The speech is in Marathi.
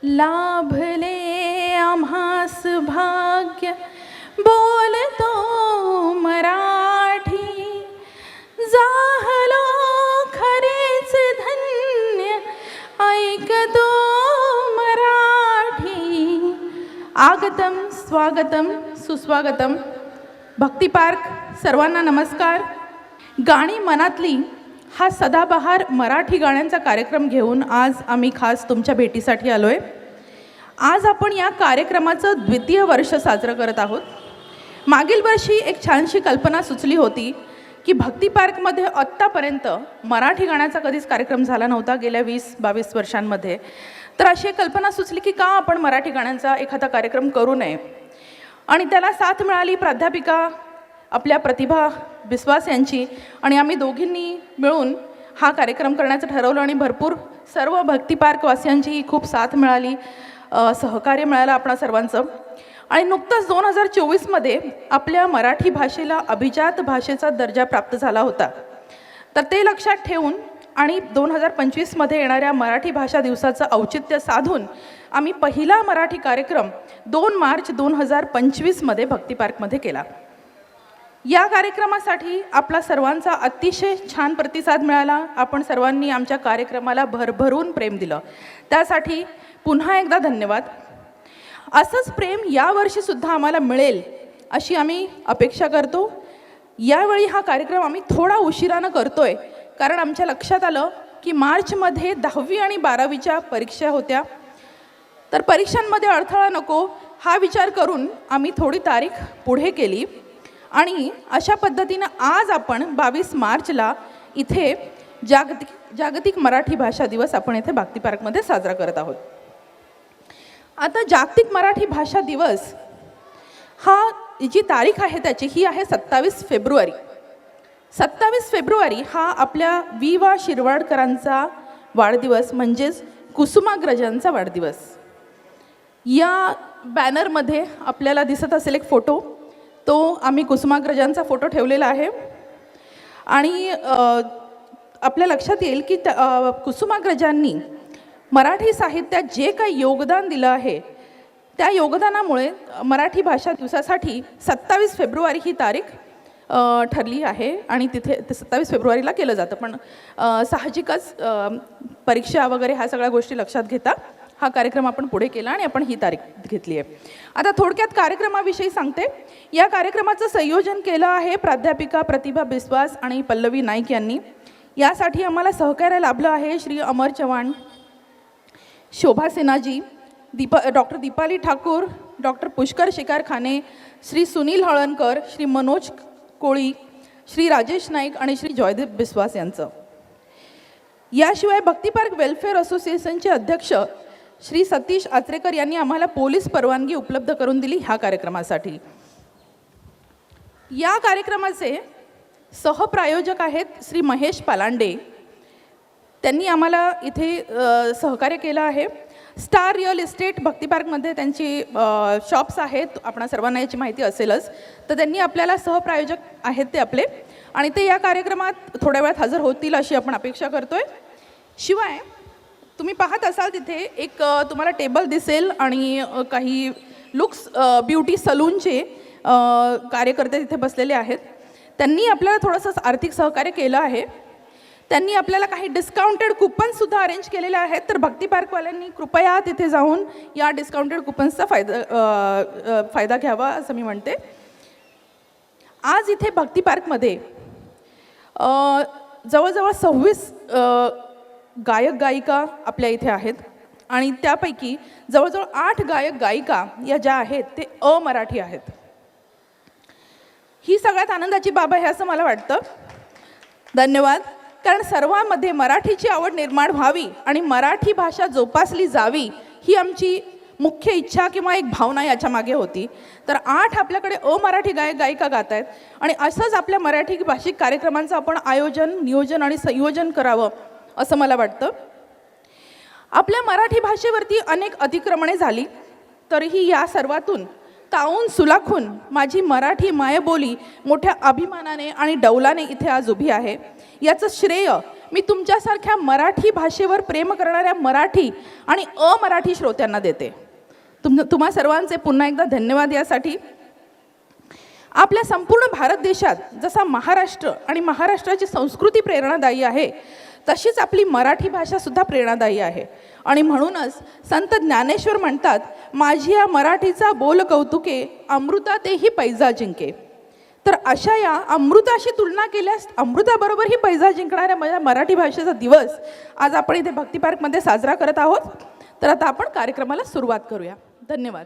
लाभले आम्हास भाग्य बोलतो मराठी, जाहलो खरेच धन्य ऐकतो मराठी। आगतम स्वागतम सुस्वागतम। भक्ती पार्क सर्वांना नमस्कार। गाणी मनातली हा सदाबहार मराठी गाण्यांचा कार्यक्रम घेऊन आज आम्ही खास तुमच्या भेटीसाठी आलोय। आज आपण या कार्यक्रमाचं द्वितीय वर्ष साजरं करत आहोत। मागील वर्षी एक छानशी कल्पना सुचली होती की भक्ती पार्कमध्ये आत्तापर्यंत मराठी गाण्याचा कधीच कार्यक्रम झाला नव्हता गेल्या 20-22 वर्षांमध्ये। तर अशी एक कल्पना सुचली की का आपण मराठी गाण्यांचा एखादा कार्यक्रम करू नये, आणि त्याला साथ मिळाली प्राध्यापिका आपल्या प्रतिभा बिस्वास यांची, आणि आम्ही दोघींनी मिळून हा कार्यक्रम करण्याचं ठरवलं आणि भरपूर सर्व भक्ती पार्कवासियांची खूप साथ मिळाली, सहकार्य मिळालं आपणा सर्वांचं। आणि नुकतंच 2024मध्ये आपल्या मराठी भाषेला अभिजात भाषेचा दर्जा प्राप्त झाला होता। तर ते लक्षात ठेवून आणि 2025मध्ये येणाऱ्या मराठी भाषा दिवसाचं औचित्य साधून आम्ही पहिला मराठी कार्यक्रम 2 मार्च 2025मध्ये भक्ती पार्कमध्ये केला। या कार्यक्रमासाठी आपला सर्वांचा अतिशय छान प्रतिसाद मिळाला। आपण सर्वांनी आमच्या कार्यक्रमाला भरभरून प्रेम दिलं, त्यासाठी पुन्हा एकदा धन्यवाद। असंच प्रेम यावर्षीसुद्धा आम्हाला मिळेल अशी आम्ही अपेक्षा करतो। यावेळी हा कार्यक्रम आम्ही थोडा उशिरानं करतोय, कारण आमच्या लक्षात आलं की मार्चमध्ये 10वी आणि 12वीच्या परीक्षा होत्या, तर परीक्षांमध्ये अडथळा नको हा विचार करून आम्ही थोडी तारीख पुढे केली। आणि अशा पद्धतीनं आज आपण 22 मार्चला इथे जागतिक मराठी भाषा दिवस आपण इथे भक्ती पार्कमध्ये साजरा करत आहोत। आता जागतिक मराठी भाषा दिवस हा जी तारीख आहे त्याची ही आहे 27 फेब्रुवारी। 27 फेब्रुवारी हा आपल्या वि.वा. शिरवाडकरांचा वाढदिवस, म्हणजेच कुसुमाग्रजांचा वाढदिवस। या बॅनरमध्ये आपल्याला दिसत असेल एक फोटो, तो आम्ही कुसुमाग्रजांचा फोटो ठेवलेला आहे। आणि आपल्या लक्षात येईल की कुसुमाग्रजांनी मराठी साहित्यात जे काही योगदान दिलं आहे, त्या योगदानामुळे मराठी भाषा दिवसासाठी 27 फेब्रुवारी ही तारीख ठरली आहे आणि तिथे 27 फेब्रुवारीला केलं जातं। पण साहजिकच परीक्षा वगैरे ह्या सगळ्या गोष्टी लक्षात घेता हा कार्यक्रम आपण पुढे केला आणि आपण ही तारीख घेतली आहे। आता थोडक्यात कार्यक्रमाविषयी सांगते। या कार्यक्रमाचं संयोजन केलं आहे प्राध्यापिका प्रतिभा बिस्वास आणि पल्लवी नाईक यांनी। यासाठी आम्हाला सहकार्य लाभलं आहे श्री अमर चव्हाण, शोभा सिन्हाजी, डॉक्टर दीपाली ठाकूर, डॉक्टर पुष्कर शिकारखाने, श्री सुनील हळणकर, श्री मनोज कोळी, श्री राजेश नाईक आणि श्री जयदीप बिस्वास यांचं। याशिवाय भक्ती पार्क वेलफेअर असोसिएशनचे अध्यक्ष श्री सतीश आचरेकर यांनी आम्हाला पोलीस परवानगी उपलब्ध करून दिली ह्या कार्यक्रमासाठी। या कार्यक्रमाचे सहप्रायोजक आहेत श्री महेश पालांडे, त्यांनी आम्हाला इथे सहकार्य केलं आहे। स्टार रिअल इस्टेट भक्ती पार्कमध्ये त्यांची शॉप्स आहेत, आपणा सर्वांना याची माहिती असेलच, तर त्यांनी आपल्याला सहप्रायोजक आहेत ते आपले, आणि ते या कार्यक्रमात थोड्या वेळात हजर होतील अशी आपण अपेक्षा करतोय। शिवाय तुम्ही पाहत असाल तिथे एक तुम्हाला टेबल दिसेल आणि काही लुक्स ब्युटी सलूनचे कार्यकर्ते तिथे बसलेले आहेत। त्यांनी आपल्याला थोडंसं आर्थिक सहकार्य केलं आहे। त्यांनी आपल्याला काही डिस्काउंटेड कुपन्ससुद्धा अरेंज केलेले आहेत, तर भक्ती पार्कवाल्यांनी कृपया तिथे जाऊन या डिस्काउंटेड कुपन्सचा फायदा घ्यावा असं मी म्हणते। आज इथे भक्ती पार्कमध्ये जवळजवळ 26 गायक गायिका आपल्या इथे आहेत, आणि त्यापैकी जवळजवळ 8 गायक गायिका या ज्या आहेत ते अमराठी आहेत। ही सगळ्यात आनंदाची बाब आहे असं मला वाटतं। धन्यवाद, कारण सर्वांमध्ये मराठीची आवड निर्माण व्हावी आणि मराठी भाषा जोपासली जावी ही आमची मुख्य इच्छा किंवा एक भावना याच्या मागे होती। तर 8 आपल्याकडे अमराठी गायक गायिका गात आहेत, आणि असंच आपल्या मराठी भाषिक कार्यक्रमांचं आपण आयोजन, नियोजन आणि संयोजन करावं असं मला वाटतं। आपल्या मराठी भाषेवरती अनेक अतिक्रमणे झाली, तरीही या सर्वातून ताऊन सुलाखून माझी मराठी मायबोली मोठ्या अभिमानाने आणि डौलाने इथे आज उभी आहे. याचं श्रेय मी तुमच्यासारख्या मराठी भाषेवर प्रेम करणाऱ्या मराठी आणि अमराठी श्रोत्यांना देते. तुम्हा सर्वांचे पुन्हा एकदा धन्यवाद. यासाठी आपल्या संपूर्ण भारत देशात जसा महाराष्ट्र आणि महाराष्ट्राची संस्कृती प्रेरणादायी आहे, तशीच आपली मराठी भाषा सुद्धा प्रेरणादायी आहे. आणि म्हणूनच संत ज्ञानेश्वर म्हणतात, माझी या मराठीचा बोल कौतुके, अमृता तेही पैजा जिंके. तर अशा या अमृताशी तुलना केल्यास अमृताबरोबर ही पैजा जिंकणाऱ्या माझ्या मराठी भाषेचा दिवस आज आपण इथे भक्ती पार्कमध्ये साजरा करत आहोत. तर आता आपण कार्यक्रमाला सुरुवात करूया. धन्यवाद.